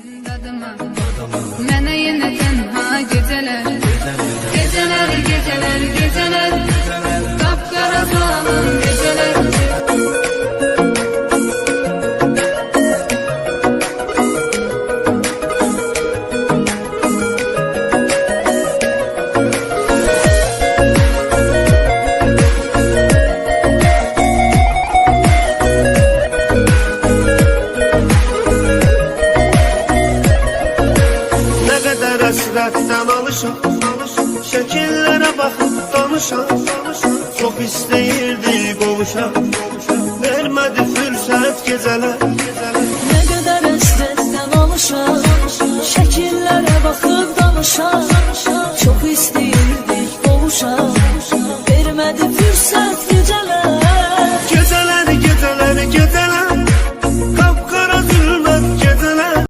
dadıma. Mənə yenə tənha gecələr, gecələr, gecələr, gecələr, qapqara salın gecələr. Həsrətdən alışam, şəkillərə baxıb danışam. Çox istəyirdi qovuşam, vermədi fürsət gecələr.